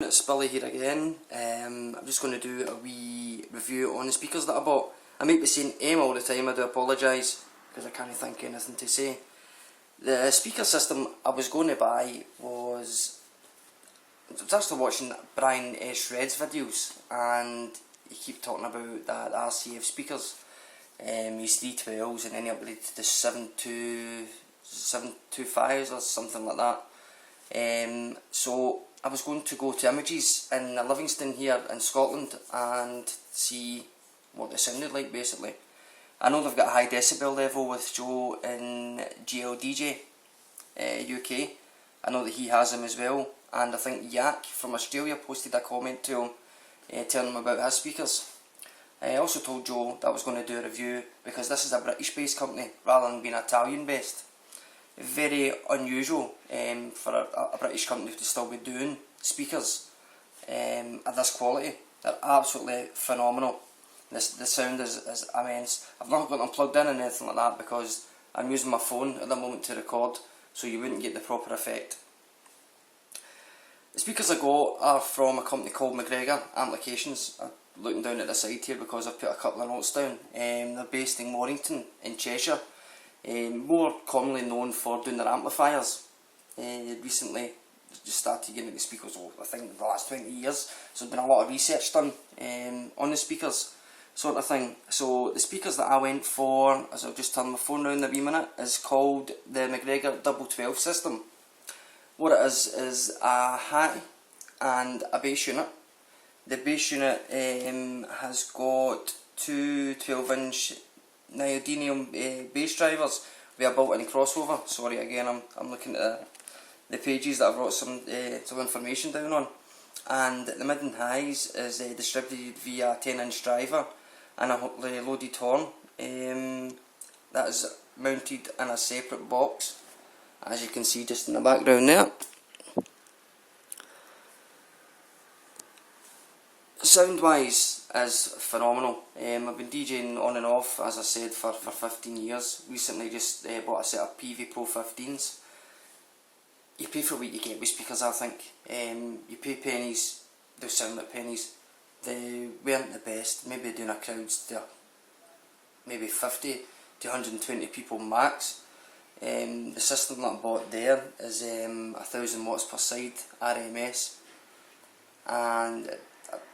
It's Billy here again. I'm just going to do a wee review on the speakers that I bought. I might be saying all the time, I do apologise because I can't think of anything to say. The speaker system I was going to buy was... I was actually watching Brian S. Red's videos and he keep talking about that RCF speakers. His 312s and then he upgraded to the 725s or something like that. So I was going to go to Images in Livingston here in Scotland and see what they sounded like basically. I know they've got a high decibel level with Joe in GLDJ UK. I know that he has them as well, and I think Yak from Australia posted a comment to him telling him about his speakers. I also told Joe that I was going to do a review because this is a British based company rather than being Italian based. Very unusual for a British company to still be doing speakers at this quality. They're absolutely phenomenal. The sound is immense. I've not got them plugged in or anything like that because I'm using my phone at the moment to record, so you wouldn't get the proper effect. The speakers I got are from a company called McGregor Applications. I'm looking down at the side here because I've put a couple of notes down. They're based in Mornington in Cheshire. More commonly known for doing their amplifiers. Recently just started getting into speakers, I think the last 20 years, so there's been a lot of research done on the speakers sort of thing. So the speakers that I went for, as I'll just turn my phone around a wee minute, is called the McGregor 1212 system. What it is a high and a bass unit. The bass unit has got two 12-inch neodymium bass drivers with a built-in crossover. Sorry again, I'm looking at the pages that I brought some information down on. And the mid and highs is distributed via a 10-inch driver and a loaded horn. That is mounted in a separate box, as you can see just in the background there. Sound wise is phenomenal. I've been DJing on and off, as I said, for 15 years. Recently just bought a set of PV Pro 15s. You pay for what you get with speakers, I think. You pay pennies, they'll sound like pennies. They weren't the best, maybe doing a crowds to maybe 50 to 120 people max. The system that I bought there is 1000 watts per side RMS, and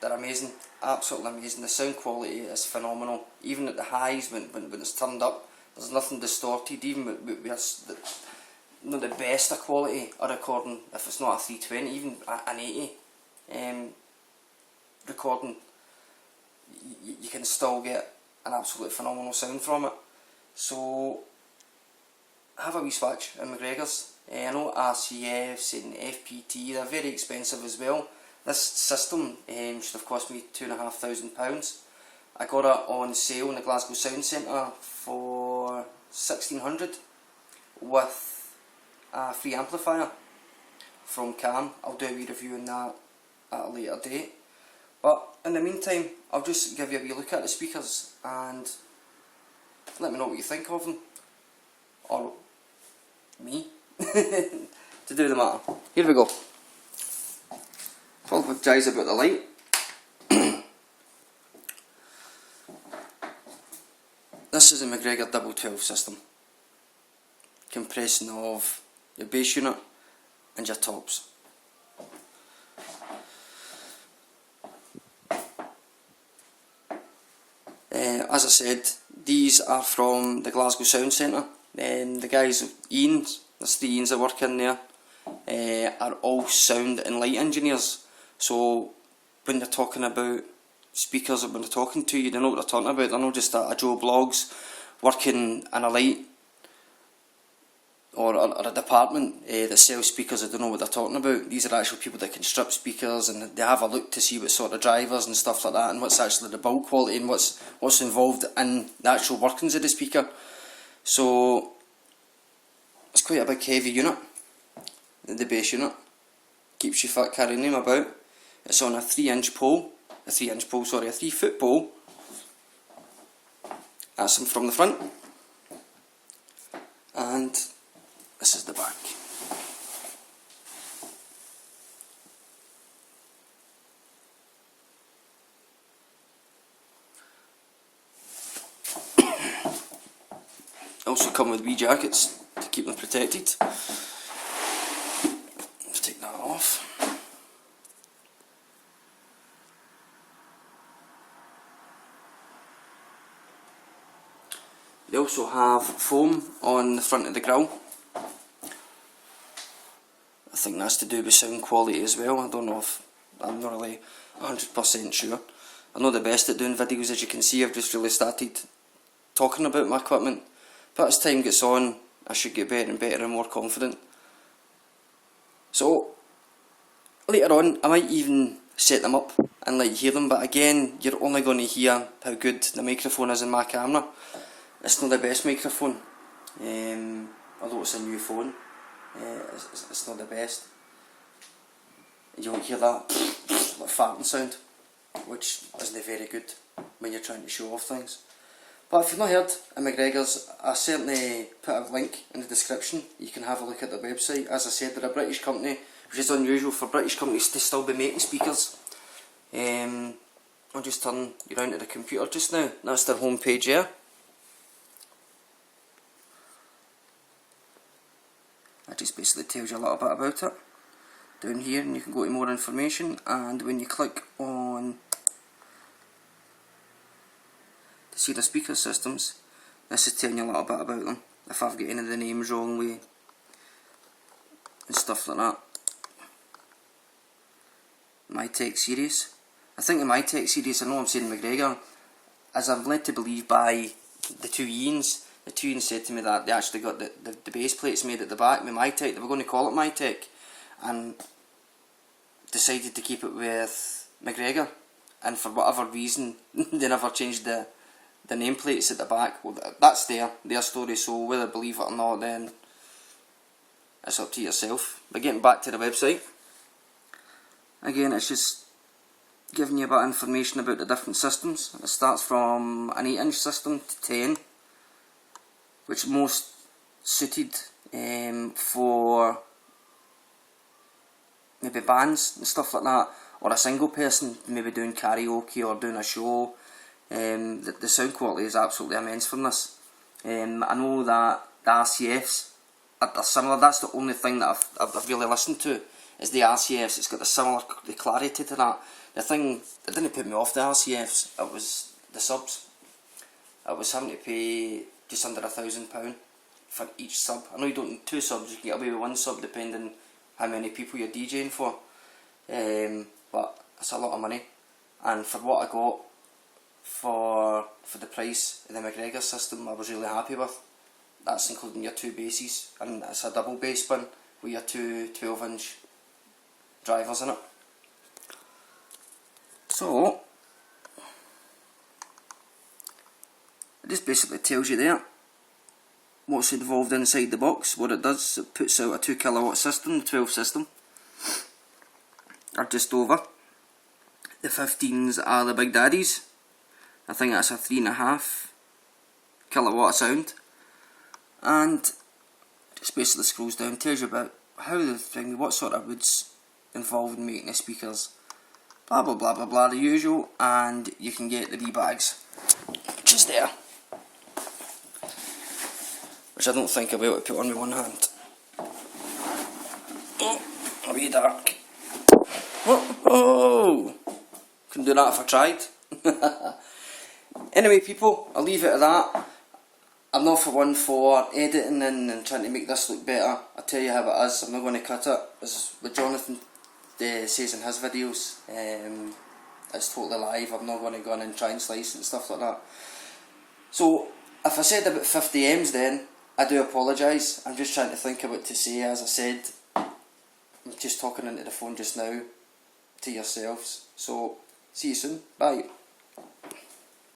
they're amazing, absolutely amazing. The sound quality is phenomenal. Even at the highs, when it's turned up, there's nothing distorted. Even with not the best of quality of recording, if it's not a 320, even an 80 recording, you can still get an absolute phenomenal sound from it. So have a wee swatch in McGregor's. I know RCFs and FPT, they're very expensive as well. This system should have cost me £2,500. I got it on sale in the Glasgow Sound Centre for £1,600 with a free amplifier from Cam. I'll do a wee review on that at a later date. But in the meantime, I'll just give you a wee look at the speakers and let me know what you think of them. Or me. To do the matter. Here we go. Apologise about the light. This is a McGregor 1212 system. Compressing of your bass unit and your tops. As I said, these are from the Glasgow Sound Centre. The guys, Ian's, there's 3 Ians that work in there, are all sound and light engineers. So when they're talking about speakers, or when they're talking to you, they know what they're talking about. They're not just a Joe Blogs working in a light or a department that sells speakers that don't know what they're talking about. These are actual people that can strip speakers and they have a look to see what sort of drivers and stuff like that, and what's actually the build quality and what's involved in the actual workings of the speaker. So it's quite a big heavy unit, the bass unit. Keeps you fit carrying them about. It's on a 3-foot pole. That's them from the front. And this is the back. Also come with wee jackets to keep them protected. Let's take that off. They also have foam on the front of the grille. I think that's to do with sound quality as well. I don't know if, I'm not really 100% sure. I'm not the best at doing videos, as you can see. I've just really started talking about my equipment, but as time gets on I should get better and better and more confident. So later on I might even set them up and let you hear them, but again you're only going to hear how good the microphone is in my camera. It's not the best microphone, although it's a new phone, it's not the best. You won't hear that like farting sound, which isn't very good when you're trying to show off things. But if you've not heard of McGregor's, I certainly put a link in the description. You can have a look at their website. As I said, they're a British company, which is unusual for British companies to still be making speakers. I'll just turn you around to the computer just now. That's their homepage here. That just basically tells you a little bit about it. Down here, and you can go to more information, and when you click on to see the speaker systems, this is telling you a little bit about them, if I've got any of the names wrong with and stuff like that. My Tech series. I think in My Tech series, I know I'm saying McGregor, as I'm led to believe by the two Ians. The two Ians said to me that they actually got the base plates made at the back with My Tech. They were going to call it My Tech, and decided to keep it with McGregor, and for whatever reason they never changed the nameplates at the back. Well, that's their story, so whether believe it or not, then it's up to yourself. But getting back to the website, again it's just giving you a bit of information about the different systems. It starts from an 8-inch system to 10, which most suited for maybe bands and stuff like that, or a single person maybe doing karaoke or doing a show. The sound quality is absolutely immense from this. I know that the RCFs are similar. That's the only thing that I've really listened to, is the RCFs. It's got the clarity to that. The thing that didn't put me off the RCFs, it was the subs. I was having to pay just under £1,000 for each sub. I know you don't need 2 subs, you can get away with 1 sub depending how many people you're DJing for, but it's a lot of money, and for what I got for the price of the McGregor system, I was really happy with. That's including your 2 basses, and it's a double bass bin with your 2 12-inch drivers in it. So it just basically tells you there what's involved inside the box. What it does, it puts out a 2 kilowatt system. The 12 system are just over. The 15s are the big daddies. I think that's a 3.5 kilowatt sound, and just basically scrolls down, tells you about how the thing, what sort of wood's involved in making the speakers, blah blah blah blah blah, the usual, and you can get the wee bags, which is there, which I don't think I'll be able to put on with one hand. Oh, a wee dark. Oh, couldn't do that if I tried. Anyway people, I'll leave it at that. I'm not for one for editing and trying to make this look better. I'll tell you how it is, I'm not going to cut it. As what Jonathan says in his videos, it's totally live. I'm not going to go in and try and slice and stuff like that. So if I said about 50 M's, then I do apologise. I'm just trying to think of what to say. As I said, I'm just talking into the phone just now to yourselves. So see you soon, bye.